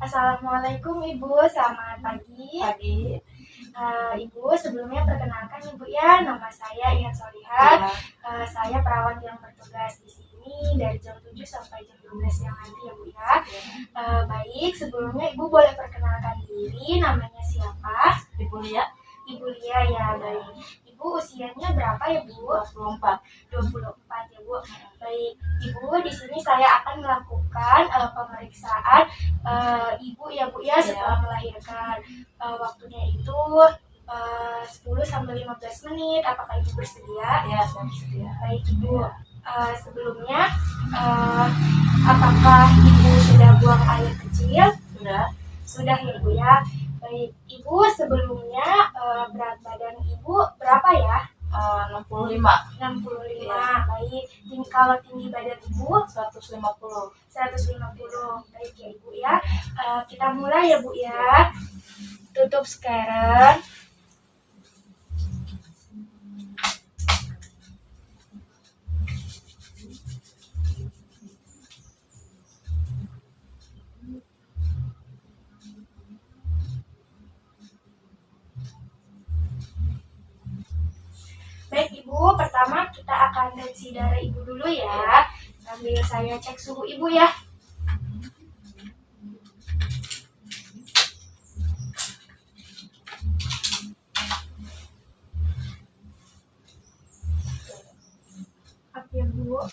Assalamualaikum Ibu, selamat pagi. Pagi. Ibu, sebelumnya perkenalkan Ibu ya, nama saya Ihat Solihat. Ya. Saya perawat yang bertugas di sini dari jam 7 sampai jam 12 siang nanti ya Bu ya. Baik, sebelumnya Ibu boleh perkenalkan diri, namanya siapa? Ibu Lia. Ibu Lia ya, baik. Ibu usianya berapa ya Bu? 24. 24 ya Bu. Baik, Ibu, di sini saya akan melakukan pemeriksaan Ibu ya Bu ya setelah melahirkan. Waktunya itu 10 sampai 15 menit. Apakah Ibu bersedia? Ya, saya bersedia. Baik Ibu. Sebelumnya apakah Ibu sudah buang air kecil? Sudah. Sudah ya Bu ya. Baik, Ibu sebelumnya berat badan Ibu berapa ya? 65. 65. Ya. Baik. Kalau tinggi badan Ibu 150. 150. Baik ya Ibu ya. Kita mulai ya Bu ya. Tutup scatter. Baik Ibu, pertama kita akan tensi darah Ibu dulu ya. Sambil saya cek suhu Ibu ya. Oke Bu.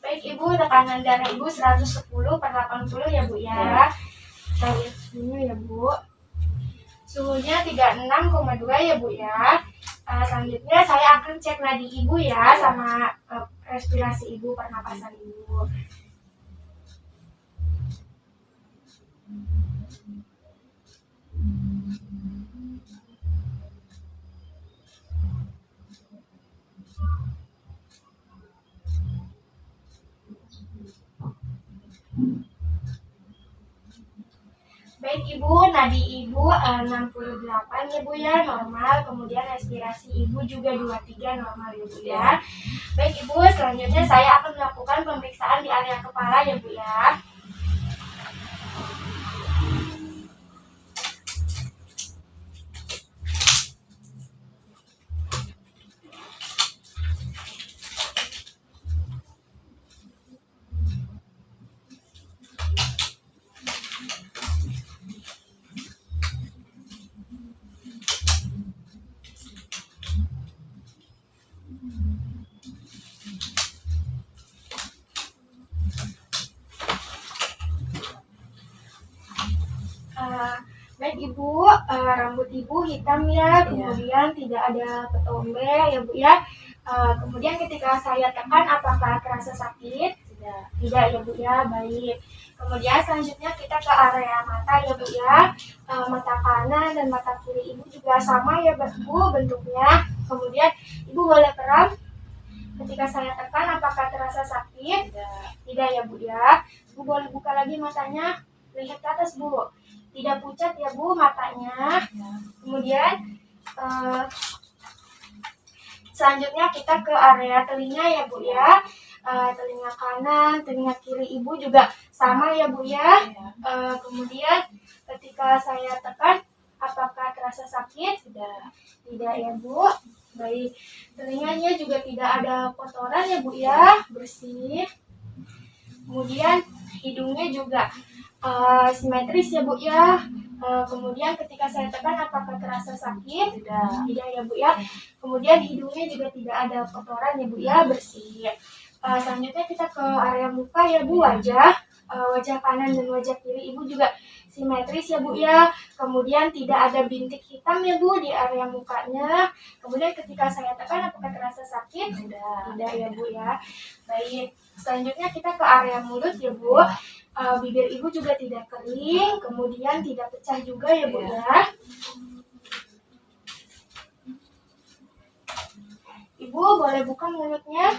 Baik Ibu, tekanan darah Ibu 110/80 ya Bu ya. Kita lihat suhunya ya Bu. Suhunya 36,2 ya Bu ya. Selanjutnya saya akan cek nadi Ibu ya sama respirasi Ibu, pernapasan Ibu. Baik Ibu, nadi Ibu 68 ya Bu ya, normal. Kemudian respirasi Ibu juga 23 normal ya Bu ya. Baik Ibu, selanjutnya saya akan melakukan pemeriksaan di area kepala ya Bu ya. Baik Ibu, rambut Ibu hitam ya, kemudian tidak ada ketombe ya Bu ya. Kemudian ketika saya tekan apakah terasa sakit? Tidak ya Bu ya, baik. Kemudian selanjutnya kita ke area mata ya Bu ya. Mata kanan dan mata kiri Ibu juga sama ya Bu bentuknya. Kemudian Ibu boleh peram. Ketika saya tekan apakah terasa sakit? Tidak ya Bu ya. Ibu boleh buka lagi matanya. Lihat ke atas Bu. Tidak pucat ya Bu matanya. Kemudian Selanjutnya kita ke area telinga ya Bu ya. Telinga kanan, telinga kiri Ibu juga sama ya Bu ya. Kemudian ketika saya tekan, apakah terasa sakit? Tidak ya Bu. Baik, telinganya juga tidak ada kotoran ya Bu ya, bersih. Kemudian hidungnya juga simetris ya Bu ya. Kemudian ketika saya tekan, apakah terasa sakit? Tidak ya Bu ya. Kemudian hidungnya juga tidak ada kotoran ya Bu ya, bersih. Selanjutnya kita ke area muka ya Bu, wajah. Wajah kanan dan wajah kiri Ibu juga simetris ya Bu ya. Kemudian tidak ada bintik hitam ya Bu di area mukanya. Kemudian ketika saya tekan, apakah terasa sakit? Tidak ya Bu ya. Baik, selanjutnya kita ke area mulut ya Bu. Bibir Ibu juga tidak kering, kemudian tidak pecah juga ya Bu ya. Ibu boleh buka mulutnya.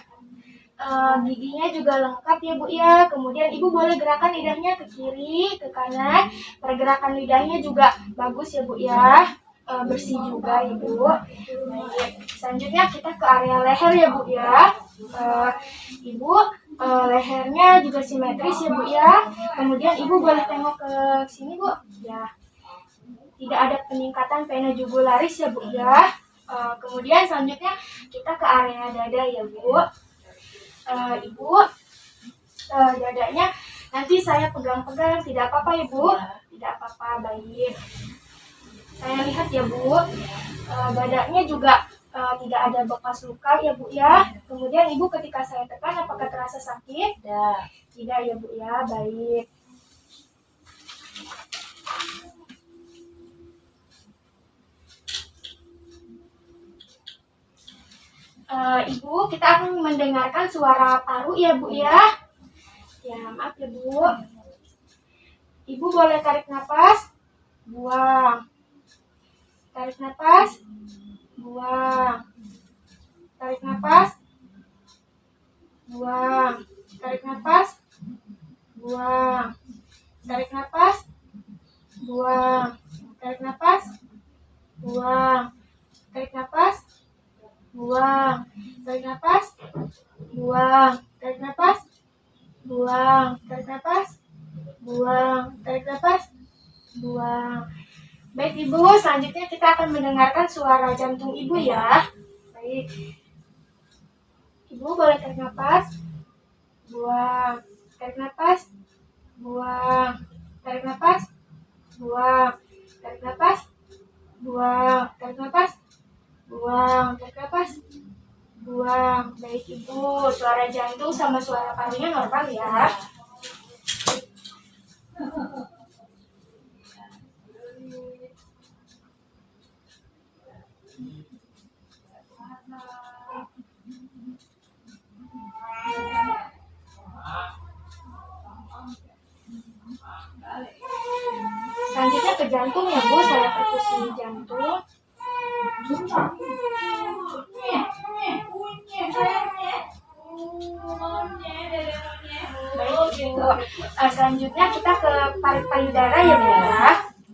Giginya juga lengkap ya Bu ya. Kemudian Ibu boleh gerakan lidahnya ke kiri, ke kanan. Pergerakan lidahnya juga bagus ya Bu ya. Bersih juga ya Bu. Baik. Selanjutnya kita ke area leher ya Bu ya. Ibu lehernya juga simetris ya Bu ya. Kemudian Ibu boleh tengok ke sini Bu. Ya. Tidak ada peningkatan vena jugularis ya Bu ya. Kemudian selanjutnya kita ke area dada ya Bu. Ibu dadanya nanti saya pegang-pegang, tidak apa-apa ya Bu? Tidak apa-apa, baik. Saya lihat ya Bu, dadanya juga tidak ada bekas luka ya Bu ya. Kemudian Ibu ketika saya tekan, apakah terasa sakit? Tidak ya Bu ya, baik. Ibu, kita akan mendengarkan suara paru ya Bu ya. Ya, maaf ya Bu. Ibu boleh tarik nafas, buang. Tarik nafas, buang. Tarik nafas, buang. Tarik nafas, buang. Tarik nafas, buang. Tarik nafas, buang. Tarik nafas, buang. Tarik nafas, buang. Tarik nafas, buang. Tarik nafas, buang. Tarik nafas, buang. Baik Ibu, selanjutnya kita akan mendengarkan suara jantung Ibu ya. Baik. Ibu boleh tarik nafas, buang. Tarik nafas, buang. Tarik nafas, buang. Tarik nafas, buang. Tarik nafas, buang. Tarik nafas, buang. Baik Ibu, suara jantung sama suara parunya normal ya. Selanjutnya ke jantung ya Bu, saya perkusi jantung. Baik Ibu, selanjutnya kita ke payudara ya Bu ya.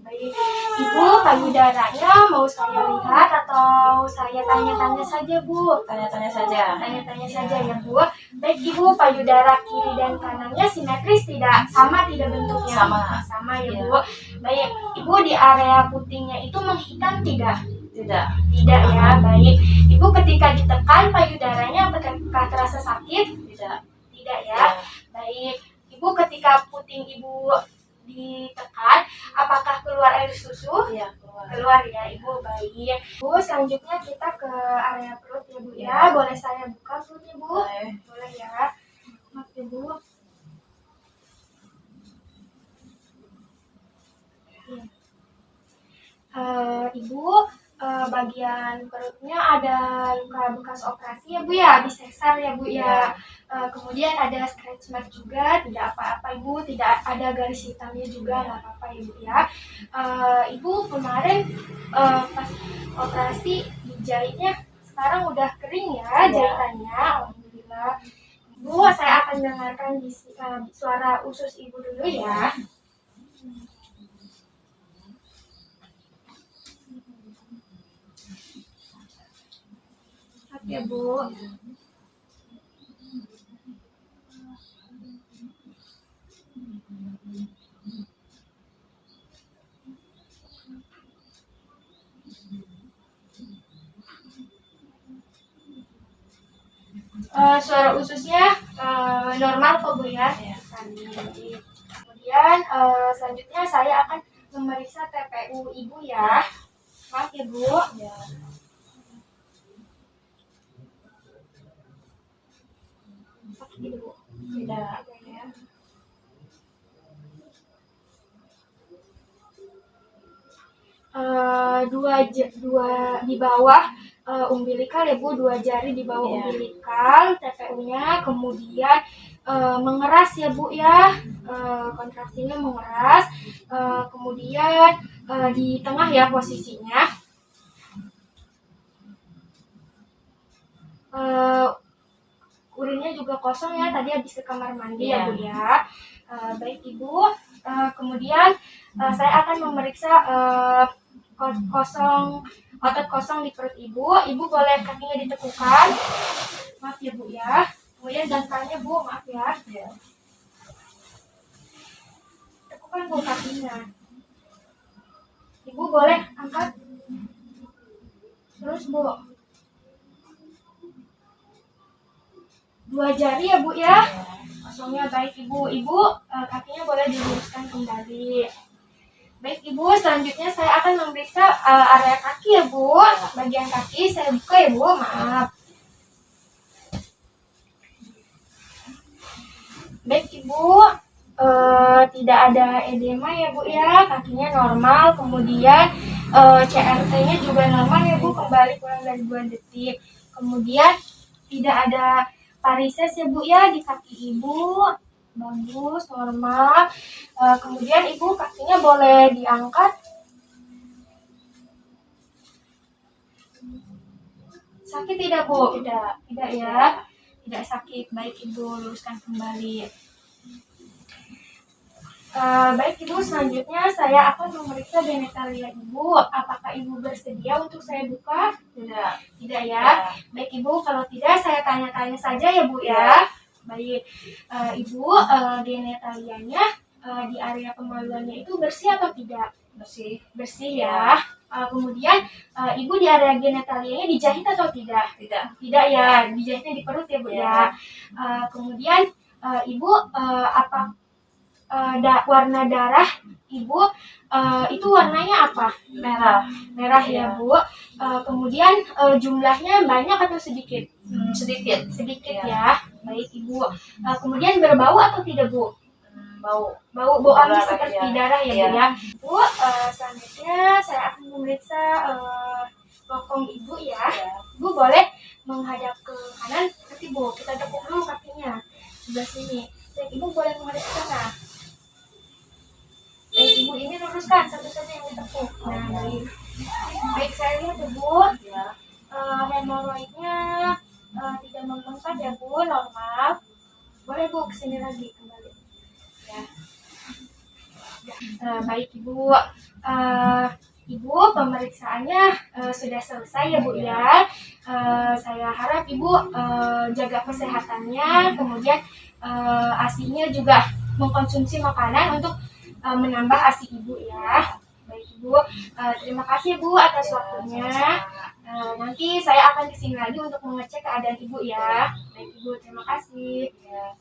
Baik Ibu, payudaranya mau saya lihat atau saya tanya-tanya saja Bu? Tanya-tanya saja. Tanya-tanya saja ya Bu. Baik Ibu, payudara kiri dan kanannya simetris tidak? Sama tidak bentuknya? Sama ya Bu. Baik Ibu, di area putingnya itu menghitam tidak? Tidak ya, baik. Ibu ketika ditekan payudaranya apakah terasa sakit? Tidak ya. Baik. Ibu ketika puting Ibu ditekan, apakah keluar air susu? Keluar ya Ibu, baik. Bu, selanjutnya kita ke area perut ya Bu ya. Boleh saya buka perutnya Bu? Boleh ya. Maaf ya Bu. Ibu, bagian perutnya ada luka bekas operasi ya Bu ya, habis sesar ya Bu ya. Kemudian ada scratch mark juga, tidak apa-apa Ibu, tidak ada garis hitamnya juga, nggak apa-apa Ibu ya. Ibu kemarin pas operasi dijahitnya sekarang udah kering ya jahitannya, alhamdulillah. Bu, saya akan dengarkan suara usus Ibu dulu ya. ya Bu. Suara ususnya normal kok Bu ya. Ya. Kemudian selanjutnya saya akan memeriksa TPU Ibu ya. Maaf ya Bu. Ya. Sakit gitu Bu. Tidak. Ya. Dua di bawah umbilikal ya Bu, 2 jari di bawah Iya. umbilikal TPU-nya, kemudian mengeras ya Bu ya, kontraksinya mengeras, kemudian di tengah ya posisinya. Urinnya juga kosong ya, tadi habis ke kamar mandi ya Iya. Bu ya. Baik Ibu, kemudian saya akan memeriksa otot kosong di perut Ibu. Ibu boleh kakinya ditekukan. Maaf ya Bu ya. Kemudian dangkalnya Bu, maaf ya. Ya. Tekukan Bu kakinya. Ibu boleh angkat. Terus Bu. 2 jari ya Bu ya. Kosongnya baik Ibu. Ibu kakinya boleh diluruskan kembali. Baik Ibu, selanjutnya saya akan memeriksa area kaki ya Bu. Bagian kaki saya buka ya Bu, maaf. Baik Ibu, tidak ada edema ya Bu ya, kakinya normal. Kemudian CRT-nya juga normal ya Bu, kembali kurang dari 2 detik. Kemudian tidak ada varises ya Bu ya di kaki Ibu, bagus, normal. Kemudian Ibu kakinya boleh diangkat. Sakit tidak Bu? Tidak ya, tidak sakit. Baik Ibu, luruskan kembali. Baik Ibu, selanjutnya saya akan memeriksa genitalia Ibu. Apakah Ibu bersedia untuk saya buka? Tidak. Tidak ya. Baik Ibu, kalau tidak saya tanya-tanya saja ya Bu ya. Baik, Ibu, genitalianya di area kemaluannya itu bersih atau tidak? Bersih. Bersih ya. Kemudian Ibu di area genitalianya dijahit atau tidak? Tidak. Tidak ya, dijahitnya di perut ya Bu ya. Kemudian Ibu warna darah Ibu itu warnanya apa? Merah. Merah ya Bu. Kemudian jumlahnya banyak atau sedikit? Sedikit. Sedikit Ya. ya. Baik Ibu. Kemudian berbau atau tidak Bu? Bau. Bau amis Darah, seperti ya. darah ya Bu Iya. ya. Bu, selanjutnya saya akan memeriksa bokong Ibu ya. Ibu boleh menghadap ke kanan, nanti Bu kita tekuk dulu kakinya sebelah sini. Dan Ibu boleh menghadap ke sana. Dan Ibu ini luruskan satu saja yang ditekuk. Nah, baik. Baik, saya lihat ya Bu. Ya. Hemoroidnya tidak membengkak ya Bu, normal. Boleh Bu kesini lagi kembali. Ya. Baik Ibu. Ibu pemeriksaannya sudah selesai ya Bu ya. Saya harap Ibu jaga kesehatannya, kemudian ASI-nya juga mengkonsumsi makanan untuk menambah ASI Ibu ya. Baik Ibu, terima kasih Bu atas waktunya. Nanti saya akan kesini lagi untuk mengecek keadaan Ibu ya. Baik Ibu, terima kasih. Ya.